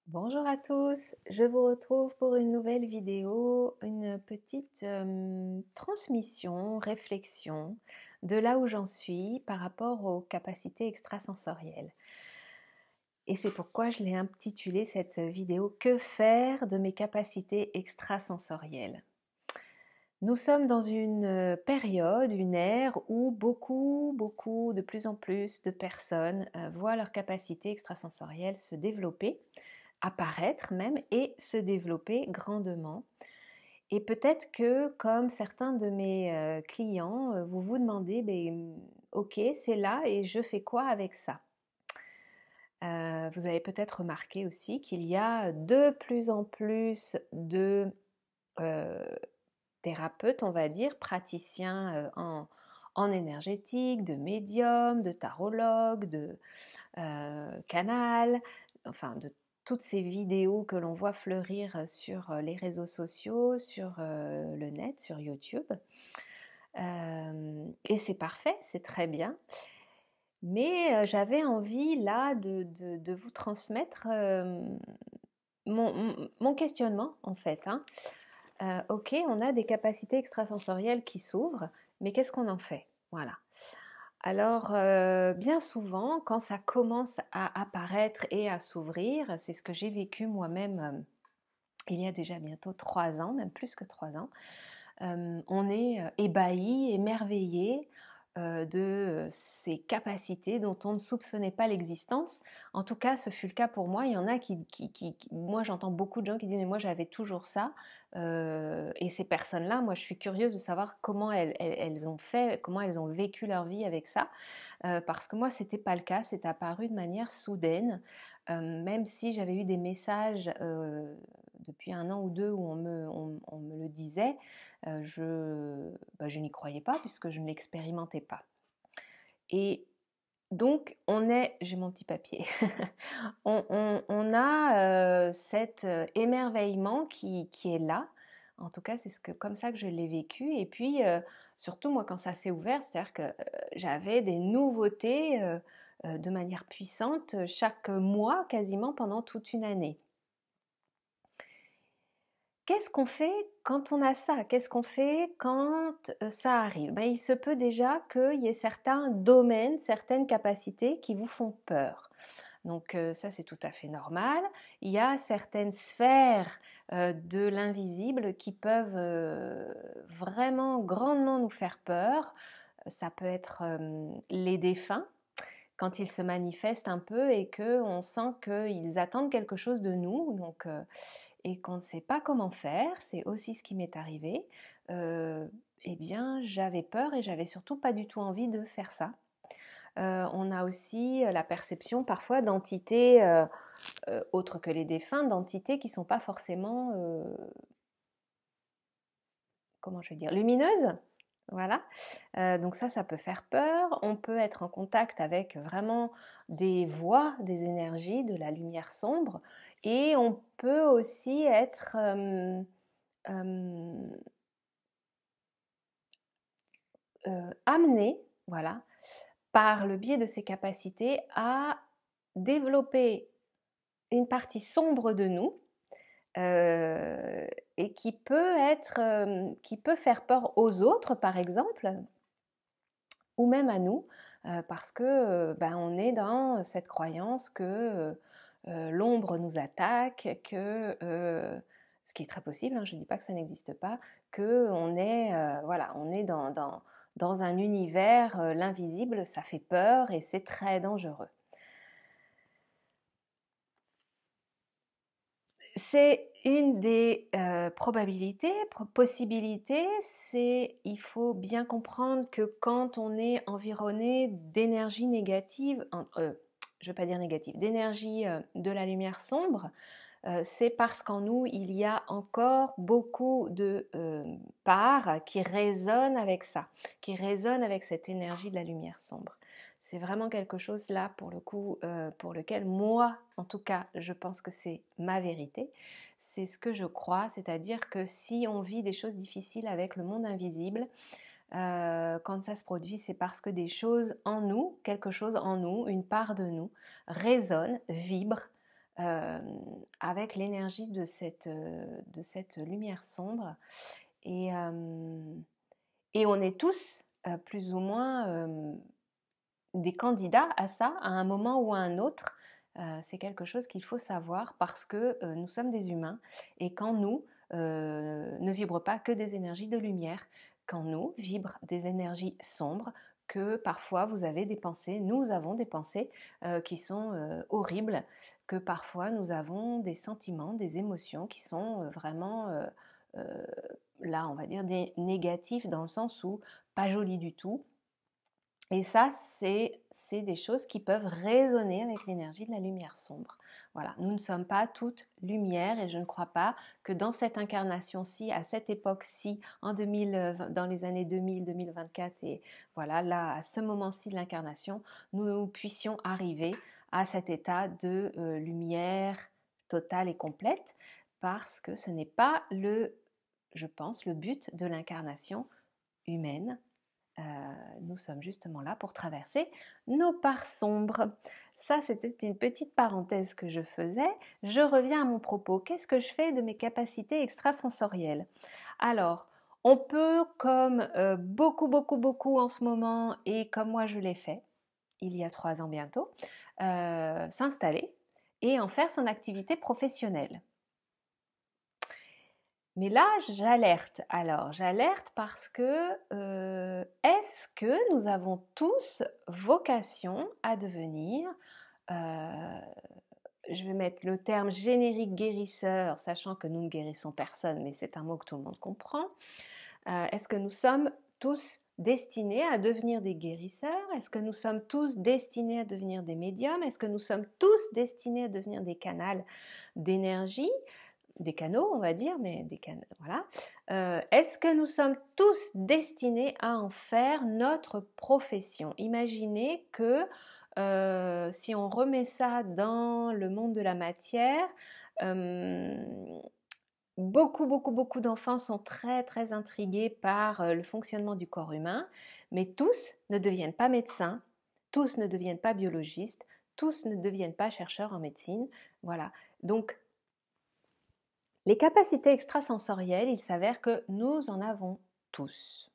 Bonjour à tous, je vous retrouve pour une nouvelle vidéo, une petite transmission, réflexion de là où j'en suis par rapport aux capacités extrasensorielles. Et c'est pourquoi je l'ai intitulée cette vidéo Que faire de mes capacités extrasensorielles? Nous sommes dans une période, une ère où de plus en plus de personnes voient leurs capacités extrasensorielles se développer, apparaître même et se développer grandement. Et peut-être que, comme certains de mes clients, vous vous demandez, ok, c'est là et je fais quoi avec ça? Vous avez peut-être remarqué aussi qu'il y a de plus en plus de euh, thérapeutes, on va dire, praticiens en énergétique, de médiums, de tarologues, de canal, enfin de toutes ces vidéos que l'on voit fleurir sur les réseaux sociaux, sur le net, sur YouTube. Et c'est parfait, c'est très bien. Mais j'avais envie là de vous transmettre mon questionnement en fait. Hein. Ok, on a des capacités extrasensorielles qui s'ouvrent, mais qu'est-ce qu'on en fait? Voilà. Alors, bien souvent, quand ça commence à apparaître et à s'ouvrir, c'est ce que j'ai vécu moi-même il y a déjà bientôt 3 ans, même plus que 3 ans, on est ébahi, émerveillé de ces capacités dont on ne soupçonnait pas l'existence. En tout cas, ce fut le cas pour moi. Il y en a moi j'entends beaucoup de gens qui disent mais moi j'avais toujours ça. Et ces personnes-là, moi je suis curieuse de savoir comment elles ont fait, comment elles ont vécu leur vie avec ça. Parce que moi c'était pas le cas, c'est apparu de manière soudaine. Même si j'avais eu des messages depuis 1 an ou 2 où on me le disait, je n'y croyais pas puisque je ne l'expérimentais pas. Et donc, j'ai mon petit papier, on a cet émerveillement qui est là. En tout cas, comme ça que je l'ai vécu. Et puis, surtout, moi, quand ça s'est ouvert, c'est-à-dire que j'avais des nouveautés de manière puissante chaque mois, quasiment pendant toute une année. Qu'est-ce qu'on fait quand on a ça? Qu'est-ce qu'on fait quand ça arrive? Il se peut déjà qu'il y ait certains domaines, certaines capacités qui vous font peur. Donc ça c'est tout à fait normal. Il y a certaines sphères de l'invisible qui peuvent vraiment grandement nous faire peur. Ça peut être les défunts quand ils se manifestent un peu et que on sent qu'ils attendent quelque chose de nous. Donc et qu'on ne sait pas comment faire, c'est aussi ce qui m'est arrivé, eh bien j'avais peur et j'avais surtout pas du tout envie de faire ça. On a aussi la perception parfois d'entités, autres que les défunts, d'entités qui ne sont pas forcément, comment je vais dire, lumineuses. Voilà, donc ça peut faire peur. On peut être en contact avec vraiment des voix, des énergies, de la lumière sombre, et on peut aussi être euh, amené, voilà, par le biais de ses capacités à développer une partie sombre de nous et qui peut faire peur aux autres, par exemple, ou même à nous, parce que on est dans cette croyance que l'ombre nous attaque, que ce qui est très possible, hein, je ne dis pas que ça n'existe pas, que on est voilà, on est dans un univers, l'invisible, ça fait peur et c'est très dangereux. C'est une des probabilités, possibilités, il faut bien comprendre que quand on est environné d'énergie négative, je ne veux pas dire négative, d'énergie de la lumière sombre, c'est parce qu'en nous, il y a encore beaucoup de parts qui résonnent avec ça, qui résonnent avec cette énergie de la lumière sombre. C'est vraiment quelque chose là, pour le coup, pour lequel moi, en tout cas, je pense que c'est ma vérité. C'est ce que je crois, c'est-à-dire que si on vit des choses difficiles avec le monde invisible, quand ça se produit, c'est parce que des choses en nous, quelque chose en nous, une part de nous, résonne, vibre, euh, avec l'énergie de cette lumière sombre. Et, euh, et on est tous plus ou moins des candidats à ça, à un moment ou à un autre. C'est quelque chose qu'il faut savoir parce que nous sommes des humains et qu'en nous ne vibrent pas que des énergies de lumière, qu'en nous vibrent des énergies sombres, que parfois vous avez des pensées, nous avons des pensées qui sont horribles, que parfois nous avons des sentiments, des émotions qui sont vraiment euh, là, on va dire, des négatifs dans le sens où pas jolis du tout. Et ça, c'est des choses qui peuvent résonner avec l'énergie de la lumière sombre. Voilà, nous ne sommes pas toutes lumière et je ne crois pas que dans cette incarnation-ci, à cette époque-ci, en 2000, dans les années 2000, 2024 et voilà, là, à ce moment-ci de l'incarnation, nous puissions arriver à cet état de lumière totale et complète parce que ce n'est pas je pense, le but de l'incarnation humaine. Nous sommes justement là pour traverser nos parts sombres. Ça, c'était une petite parenthèse que je faisais. Je reviens à mon propos. Qu'est-ce que je fais de mes capacités extrasensorielles? Alors, on peut, comme beaucoup, beaucoup, beaucoup en ce moment, et comme moi je l'ai fait, il y a 3 ans bientôt, s'installer et en faire son activité professionnelle. Mais là, j'alerte. Alors, j'alerte parce que est-ce que nous avons tous vocation à devenir, je vais mettre le terme générique guérisseur, sachant que nous ne guérissons personne, mais c'est un mot que tout le monde comprend. Est-ce que nous sommes tous destinés à devenir des guérisseurs? Est-ce que nous sommes tous destinés à devenir des médiums? Est-ce que nous sommes tous destinés à devenir des canaux d'énergie? Des canaux, on va dire, mais des canaux, voilà. Est-ce que nous sommes tous destinés à en faire notre profession? Imaginez que si on remet ça dans le monde de la matière, beaucoup, beaucoup, beaucoup d'enfants sont très, très intrigués par le fonctionnement du corps humain, mais tous ne deviennent pas médecins, tous ne deviennent pas biologistes, tous ne deviennent pas chercheurs en médecine. Voilà. Donc, les capacités extrasensorielles, il s'avère que nous en avons tous.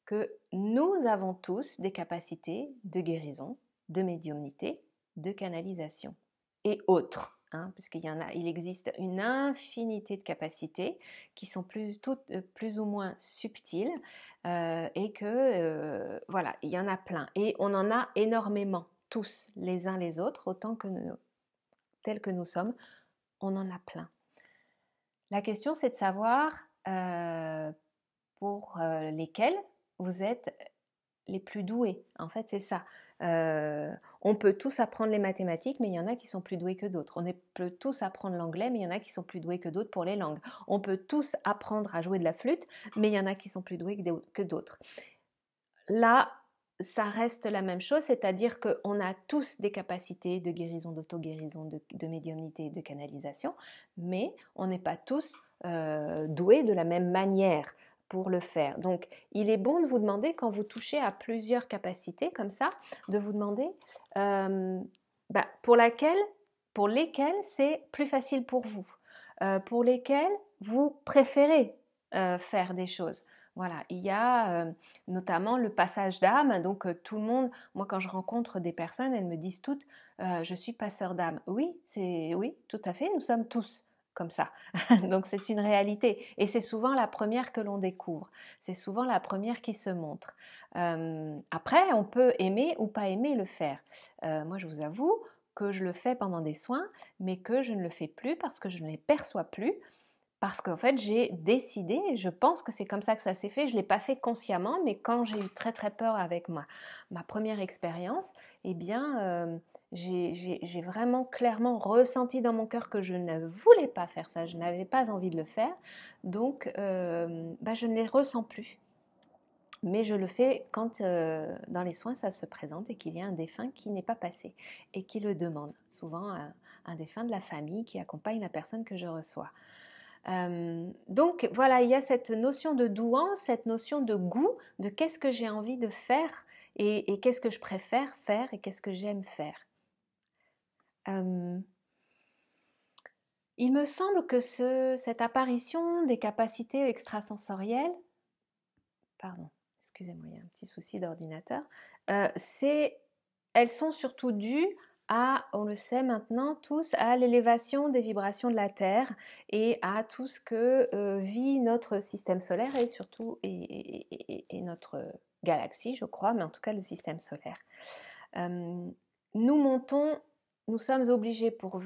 Que nous avons tous des capacités de guérison, de médiumnité, de canalisation et autres. Il existe une infinité de capacités qui sont toutes plus ou moins subtiles et que voilà, il y en a plein. Et on en a énormément, tous, les uns les autres, autant que tels que nous sommes, on en a plein. La question, c'est de savoir pour lesquels vous êtes les plus doués. En fait, c'est ça. On peut tous apprendre les mathématiques, mais il y en a qui sont plus doués que d'autres. On peut tous apprendre l'anglais, mais il y en a qui sont plus doués que d'autres pour les langues. On peut tous apprendre à jouer de la flûte, mais il y en a qui sont plus doués que d'autres. Là, ça reste la même chose, c'est-à-dire qu'on a tous des capacités de guérison, d'auto-guérison, de médiumnité, de canalisation, mais on n'est pas tous doués de la même manière pour le faire. Donc, il est bon de vous demander, quand vous touchez à plusieurs capacités comme ça, de vous demander pour lesquelles c'est plus facile pour vous, pour lesquelles vous préférez faire des choses. Voilà, il y a notamment le passage d'âme. Donc tout le monde, moi quand je rencontre des personnes, elles me disent toutes je suis passeur d'âme. Oui, oui, tout à fait, nous sommes tous comme ça. Donc c'est une réalité et c'est souvent la première que l'on découvre. C'est souvent la première qui se montre. Après, on peut aimer ou pas aimer le faire. Moi, je vous avoue que je le fais pendant des soins, mais que je ne le fais plus parce que je ne les perçois plus. Parce qu'en fait, j'ai décidé, je pense que c'est comme ça que ça s'est fait, je ne l'ai pas fait consciemment, mais quand j'ai eu très très peur avec ma première expérience, eh bien, j'ai vraiment clairement ressenti dans mon cœur que je ne voulais pas faire ça, je n'avais pas envie de le faire, donc je ne les ressens plus. Mais je le fais quand dans les soins ça se présente et qu'il y a un défunt qui n'est pas passé et qui le demande, souvent un défunt de la famille qui accompagne la personne que je reçois. Donc voilà, il y a cette notion de douance, cette notion de goût, de qu'est-ce que j'ai envie de faire et qu'est-ce que je préfère faire et qu'est-ce que j'aime faire. Il me semble que cette apparition des capacités extrasensorielles, pardon, excusez-moi, il y a un petit souci d'ordinateur, elles sont surtout dues à, on le sait maintenant tous, à l'élévation des vibrations de la Terre et à tout ce que vit notre système solaire et surtout et notre galaxie, je crois, mais en tout cas le système solaire. Nous sommes obligés pour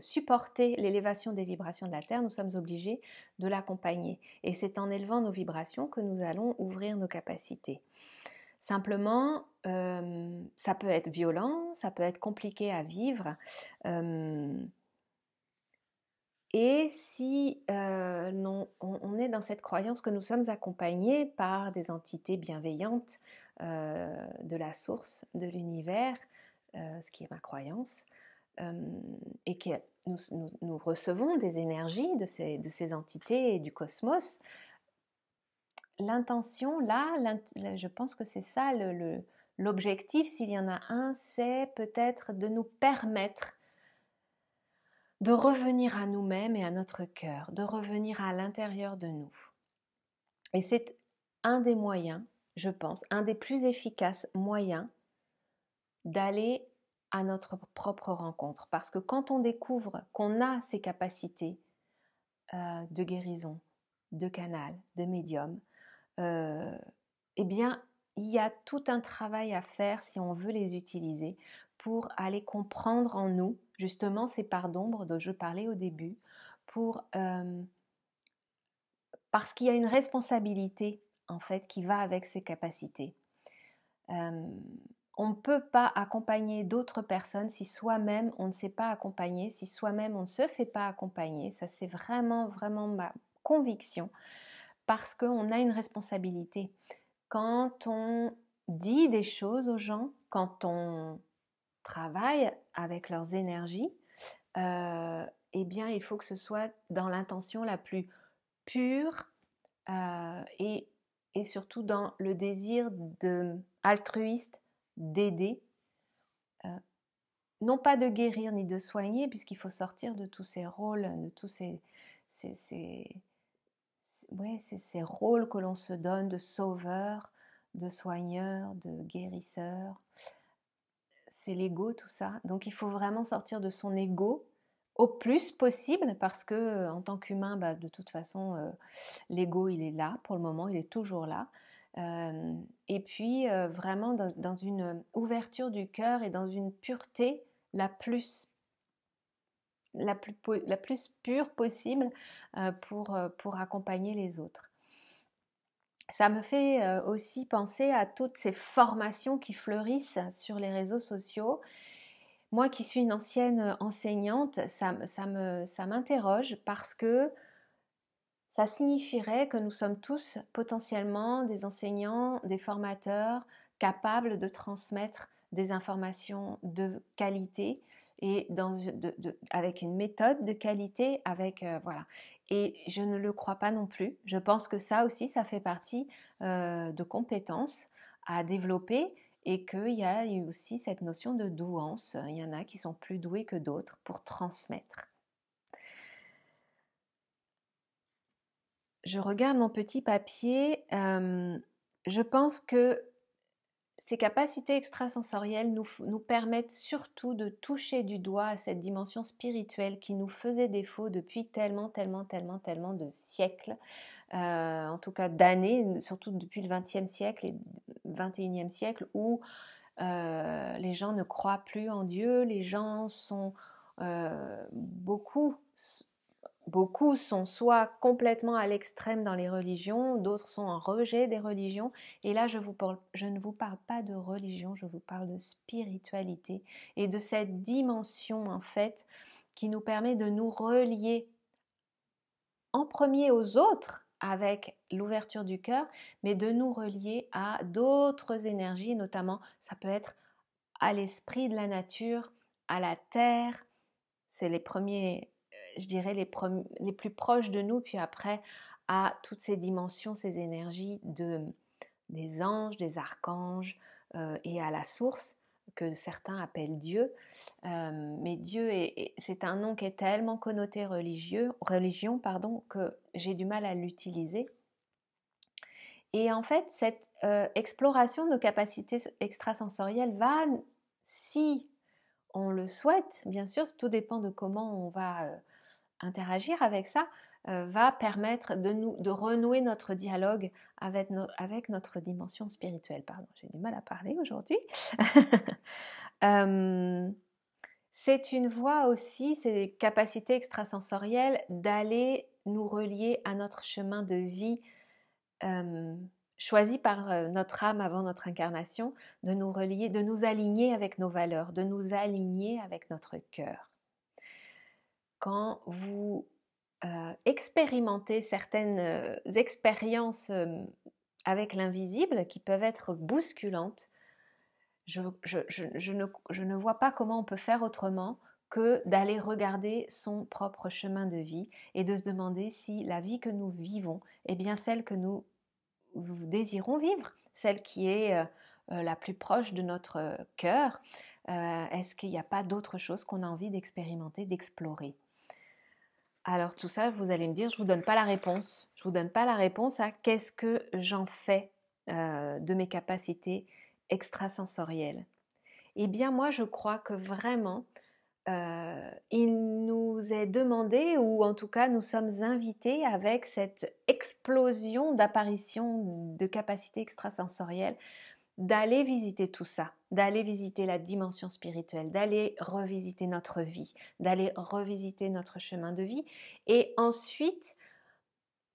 supporter l'élévation des vibrations de la Terre, nous sommes obligés de l'accompagner. Et c'est en élevant nos vibrations que nous allons ouvrir nos capacités. Simplement, ça peut être violent, ça peut être compliqué à vivre. Et si on est dans cette croyance que nous sommes accompagnés par des entités bienveillantes de la source, de l'univers, ce qui est ma croyance, et que nous recevons des énergies de ces entités et du cosmos, l'intention là, je pense que c'est ça l'objectif, s'il y en a un, c'est peut-être de nous permettre de revenir à nous-mêmes et à notre cœur, de revenir à l'intérieur de nous. Et c'est un des moyens, je pense, un des plus efficaces moyens d'aller à notre propre rencontre. Parce que quand on découvre qu'on a ces capacités de guérison, de canal, de médium, eh bien, il y a tout un travail à faire si on veut les utiliser pour aller comprendre en nous, justement, ces parts d'ombre dont je parlais au début, parce qu'il y a une responsabilité, en fait, qui va avec ces capacités. On ne peut pas accompagner d'autres personnes si soi-même on ne s'est pas accompagné, si soi-même on ne se fait pas accompagner. Ça, c'est vraiment, vraiment ma conviction, parce qu'on a une responsabilité. Quand on dit des choses aux gens, quand on travaille avec leurs énergies, eh bien, il faut que ce soit dans l'intention la plus pure et surtout dans le désir altruiste d'aider, non pas de guérir ni de soigner, puisqu'il faut sortir de tous ces rôles, de tous ces rôles que l'on se donne de sauveur, de soigneur, de guérisseur. C'est l'ego, tout ça. Donc il faut vraiment sortir de son ego au plus possible, parce que en tant qu'humain, de toute façon, l'ego, il est là pour le moment, il est toujours là. Et puis vraiment dans une ouverture du cœur et dans une pureté la plus pure possible pour accompagner les autres. Ça me fait aussi penser à toutes ces formations qui fleurissent sur les réseaux sociaux. Moi qui suis une ancienne enseignante, ça m'interroge, parce que ça signifierait que nous sommes tous potentiellement des enseignants, des formateurs capables de transmettre des informations de qualité et avec une méthode de qualité, voilà. Et je ne le crois pas non plus. Je pense que ça aussi, ça fait partie de compétences à développer, et qu'il y a aussi cette notion de douance. Il y en a qui sont plus doués que d'autres pour transmettre. Je regarde mon petit papier. Je pense que ces capacités extrasensorielles nous permettent surtout de toucher du doigt à cette dimension spirituelle qui nous faisait défaut depuis tellement de siècles, en tout cas d'années, surtout depuis le XXe siècle et XXIe siècle, où les gens ne croient plus en Dieu, les gens sont Beaucoup sont soit complètement à l'extrême dans les religions, d'autres sont en rejet des religions. Et là, je ne vous parle pas de religion, je vous parle de spiritualité et de cette dimension, en fait, qui nous permet de nous relier en premier aux autres avec l'ouverture du cœur, mais de nous relier à d'autres énergies, notamment, ça peut être à l'esprit de la nature, à la terre. C'est les premiers, je dirais, les plus proches de nous, puis après à toutes ces dimensions, ces énergies des anges, des archanges, et à la source, que certains appellent Dieu, mais Dieu c'est un nom qui est tellement connoté religion, pardon, que j'ai du mal à l'utiliser. Et en fait, cette exploration de nos capacités extrasensorielles va, si on le souhaite, bien sûr, tout dépend de comment on va interagir avec ça, va permettre de renouer notre dialogue avec notre dimension spirituelle. Pardon, j'ai du mal à parler aujourd'hui. C'est une voie aussi, ces capacités extrasensorielles, d'aller nous relier à notre chemin de vie choisi par notre âme avant notre incarnation, de nous relier, de nous aligner avec nos valeurs, de nous aligner avec notre cœur. Quand vous expérimentez certaines expériences avec l'invisible qui peuvent être bousculantes, je ne vois pas comment on peut faire autrement que d'aller regarder son propre chemin de vie et de se demander si la vie que nous vivons est bien celle que nous désirons vivre, celle qui est la plus proche de notre cœur. Est-ce qu'il n'y a pas d'autre chose qu'on a envie d'expérimenter, d'explorer? Alors tout ça, vous allez me dire, je ne vous donne pas la réponse. Je ne vous donne pas la réponse à qu'est-ce que j'en fais de mes capacités extrasensorielles. Eh bien moi, je crois que vraiment, il nous est demandé, ou en tout cas nous sommes invités avec cette explosion d'apparition de capacités extrasensorielles, d'aller visiter tout ça, d'aller visiter la dimension spirituelle, d'aller revisiter notre vie, d'aller revisiter notre chemin de vie, et ensuite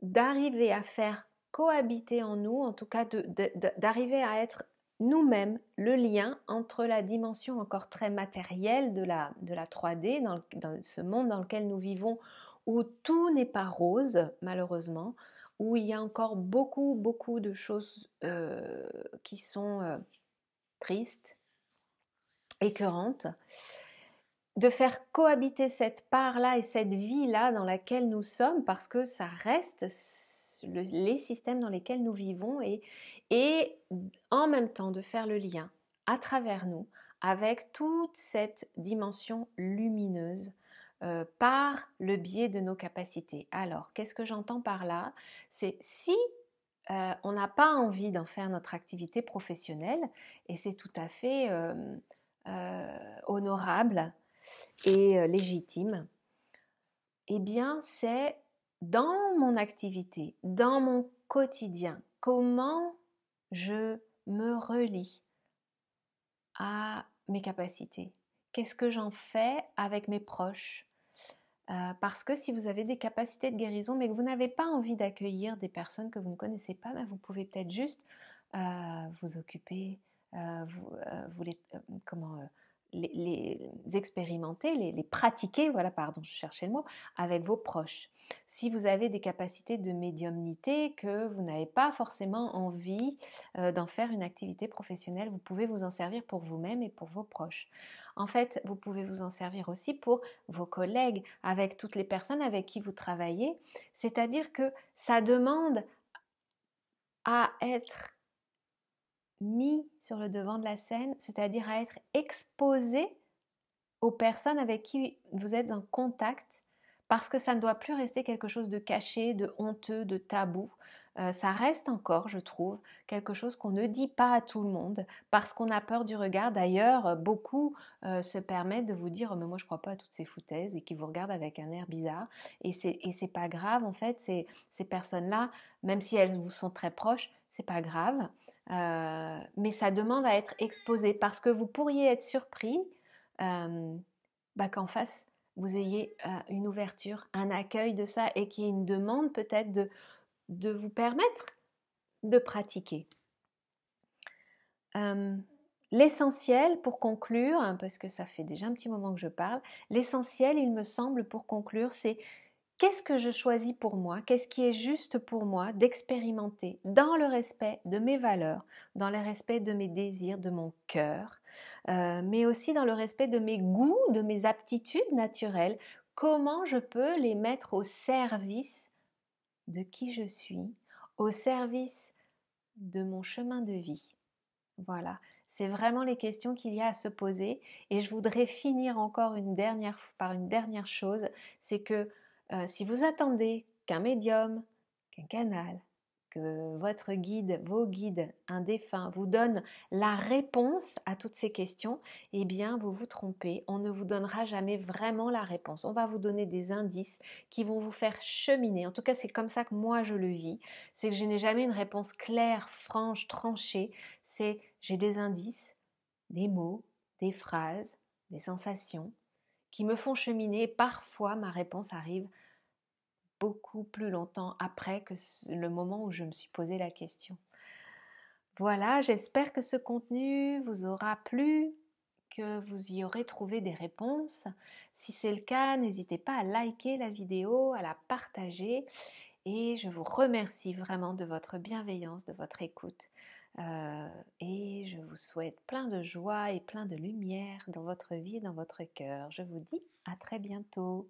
d'arriver à faire cohabiter en nous, en tout cas d'arriver à être nous-mêmes le lien entre la dimension encore très matérielle de la 3D, dans ce monde dans lequel nous vivons, où tout n'est pas rose, malheureusement, où il y a encore beaucoup de choses qui sont tristes, écœurantes, de faire cohabiter cette part-là et cette vie-là dans laquelle nous sommes, parce que ça reste les systèmes dans lesquels nous vivons, et en même temps de faire le lien à travers nous avec toute cette dimension lumineuse par le biais de nos capacités. Alors, qu'est-ce que j'entends par là? C'est si on n'a pas envie d'en faire notre activité professionnelle, et c'est tout à fait honorable et légitime, eh bien c'est dans mon activité, dans mon quotidien, comment je me relie à mes capacités. Qu'est-ce que j'en fais avec mes proches? Parce que si vous avez des capacités de guérison, mais que vous n'avez pas envie d'accueillir des personnes que vous ne connaissez pas, ben vous pouvez peut-être juste vous occuper, vous les expérimenter, les pratiquer, voilà, pardon, je cherchais le mot, avec vos proches. Si vous avez des capacités de médiumnité que vous n'avez pas forcément envie d'en faire une activité professionnelle, vous pouvez vous en servir pour vous-même et pour vos proches. En fait, vous pouvez vous en servir aussi pour vos collègues, avec toutes les personnes avec qui vous travaillez. C'est-à-dire que ça demande à être mis sur le devant de la scène, c'est-à-dire à être exposé aux personnes avec qui vous êtes en contact, parce que ça ne doit plus rester quelque chose de caché, de honteux, de tabou. Ça reste encore, je trouve, quelque chose qu'on ne dit pas à tout le monde, parce qu'on a peur du regard. D'ailleurs, beaucoup se permettent de vous dire « mais moi je ne crois pas à toutes ces foutaises » et qui vous regardent avec un air bizarre. Et c'est pas grave, en fait, ces personnes-là, même si elles vous sont très proches, c'est pas grave. Mais ça demande à être exposé, parce que vous pourriez être surpris qu'en face, vous ayez une ouverture, un accueil de ça, et qu'il y ait une demande peut-être de vous permettre de pratiquer. L'essentiel pour conclure, parce que ça fait déjà un petit moment que je parle, l'essentiel, il me semble, pour conclure, c'est qu'est-ce que je choisis pour moi, qu'est-ce qui est juste pour moi d'expérimenter dans le respect de mes valeurs, dans le respect de mes désirs, de mon cœur, mais aussi dans le respect de mes goûts, de mes aptitudes naturelles, comment je peux les mettre au service de qui je suis, au service de mon chemin de vie. Voilà, C'est vraiment les questions qu'il y a à se poser. Et je voudrais finir encore par une dernière chose, c'est que si vous attendez qu'un médium, qu'un canal, que votre guide, vos guides, un défunt vous donne la réponse à toutes ces questions, eh bien vous vous trompez. On ne vous donnera jamais vraiment la réponse. On va vous donner des indices qui vont vous faire cheminer. En tout cas, c'est comme ça que moi je le vis. C'est que je n'ai jamais une réponse claire, franche, tranchée. C'est j'ai des indices, des mots, des phrases, des sensations qui me font cheminer. Parfois, ma réponse arrive beaucoup plus longtemps après que le moment où je me suis posé la question. Voilà, j'espère que ce contenu vous aura plu, que vous y aurez trouvé des réponses. Si c'est le cas, n'hésitez pas à liker la vidéo, à la partager et je vous remercie vraiment de votre bienveillance, de votre écoute. Et je vous souhaite plein de joie et plein de lumière dans votre vie, dans votre cœur. Je vous dis à très bientôt.